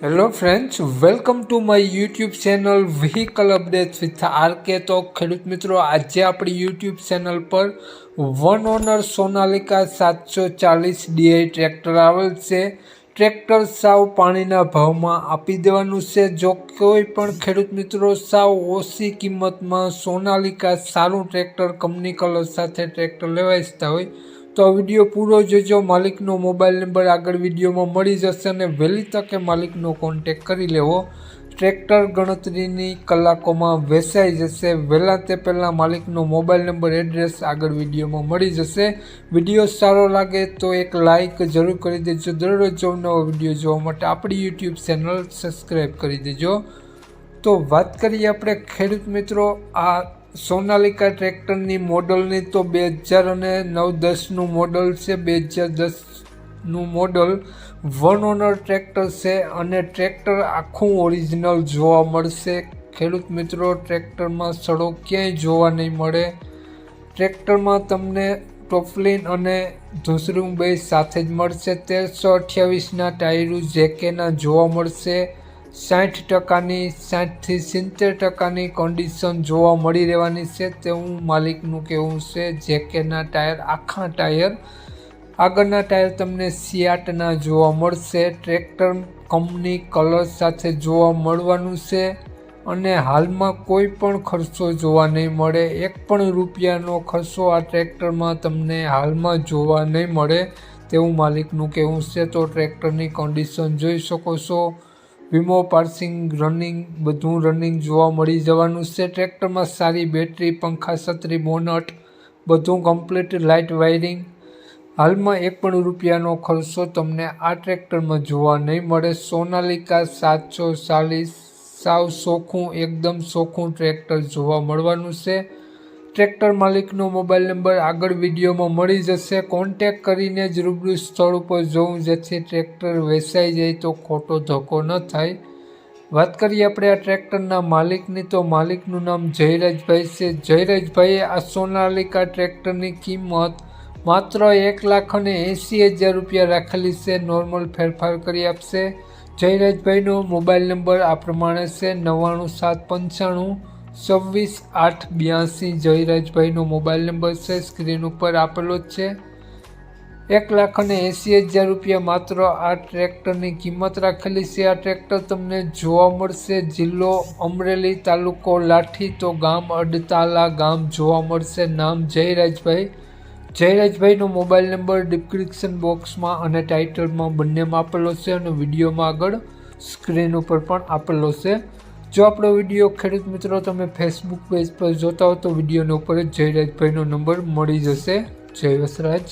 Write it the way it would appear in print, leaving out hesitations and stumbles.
Hello friends, welcome to my YouTube channel vehicle updates with RK. તો ખેડૂત મિત્રો, આજે આપણી યુટ્યુબ ચેનલ પર one owner Sonalika 740 DI tractor આવેલ છે. ટ્રેક્ટર સાવ પાણીના ભાવમાં આપી દેવાનું છે. જો કોઈ પણ ખેડૂત મિત્રો સાવ ઓછી કિંમતમાં સોનાલિકા સારું ટ્રેક્ટર કંપની કલર સાથે ટ્રેક્ટર લેવા ઈચ્છતા હોય તો આ વિડીયો પૂરો જોજો. માલિકનો મોબાઈલ નંબર આગળ વિડીયોમાં મળી જશે અને વહેલી તકે માલિકનો કોન્ટેક કરી લેવો. ટ્રેક્ટર ગણતરીની કલાકોમાં વેચાઈ જશે. વહેલા તે પહેલાં માલિકનો મોબાઈલ નંબર, એડ્રેસ આગળ વિડીયોમાં મળી જશે. વિડીયો સારો લાગે તો એક લાઇક જરૂર કરી દેજો. દરરોજ નવો વિડીયો જોવા માટે આપણી યુટ્યુબ ચેનલ સબસ્ક્રાઈબ કરી દેજો. તો વાત કરીએ આપણે ખેડૂત મિત્રો આ સોનાલિકા ટ્રેક્ટરની મોડલની, તો 2009-10નું મોડલ છે. 2010નું મોડલ વન ઓનર ટ્રેક્ટર છે અને ટ્રેક્ટર આખું ઓરિજિનલ જોવા મળશે. ખેડૂત મિત્રો, ટ્રેક્ટરમાં સડો ક્યાંય જોવા નહીં મળે. ટ્રેક્ટરમાં તમને ટોફલિન અને ધૂસરું બે સાથે જ મળશે. 1328ના ટાયરું જેકેના જોવા મળશે. 60%, 60થી 70% કન્ડિશન જોવા મળી રહેવાની છે તેવું માલિકનું કહેવું છે. જેકેના ટાયર, આખા ટાયર, આગળના ટાયર તમને સિયાટના જોવા મળશે. ટ્રેક્ટર કંપની કલર સાથે જોવા મળવાનું છે અને હાલમાં કોઈ પણ ખર્ચો જોવા નહીં મળે. એક પણ રૂપિયાનો ખર્ચો આ ટ્રેક્ટરમાં તમને હાલમાં જોવા નહીં મળે તેવું માલિકનું કહેવું છે. તો ટ્રેક્ટરની કન્ડિશન જોઈ શકો છો. વીમો, પાર્સિંગ, રનિંગ, બધું રનિંગ જોવા મળી જવાનું છે. ટ્રેક્ટરમાં સારી બેટરી, પંખા, છત્રી, બોનટ બધું કમ્પ્લીટ, લાઇટ વાયરિંગ. હાલમાં એક પણ રૂપિયાનો ખર્ચો તમને આ ટ્રેક્ટરમાં જોવા નહીં મળે. સોનાલિકા 740 સાવ ચોખ્ખું, એકદમ ચોખ્ખું ટ્રેક્ટર જોવા મળવાનું છે. ટ્રેક્ટર માલિકનો મોબાઈલ નંબર આગળ વિડીયોમાં મળી જશે. કોન્ટેક કરીને જ રૂબરૂ સ્થળ ઉપર જવું, જેથી ટ્રેક્ટર વેચાઈ જાય તો ખોટો ધક્કો ન થાય. વાત કરીએ આપણે આ ટ્રેક્ટરના માલિકની, તો માલિકનું નામ જયરાજભાઈ છે. જયરાજભાઈએ આ સોનાલિકા ટ્રેક્ટરની કિંમત માત્ર 1,80,000 રૂપિયા રાખેલી છે. નોર્મલ ફેરફાર કરી આપશે. જયરાજભાઈનો મોબાઈલ નંબર આ પ્રમાણે છે: 99795 26,882. જયરાજભાઈનો મોબાઈલ નંબર છે, સ્ક્રીન ઉપર આપેલો જ છે. 1,80,000 રૂપિયા માત્ર આ ટ્રેક્ટરની કિંમત રાખેલી છે. આ ટ્રેક્ટર તમને જોવા મળશે જિલ્લો અમરેલી, તાલુકો લાઠી, તો ગામ અડતાલા ગામ જોવા મળશે. નામ જયરાજભાઈ. જયરાજભાઈનો મોબાઈલ નંબર ડિસ્ક્રિપ્શન બોક્સમાં અને ટાઇટલમાં બંનેમાં આપેલો છે અને વિડીયોમાં આગળ સ્ક્રીન ઉપર પણ આપેલો છે. જો આપણો વિડીયો ખેડૂત મિત્રો તમે ફેસબુક પેજ પર જોતા હો તો વિડીયોના ઉપર જ જયરાજભાઈનો નંબર મળી જશે. જય વસરાજ.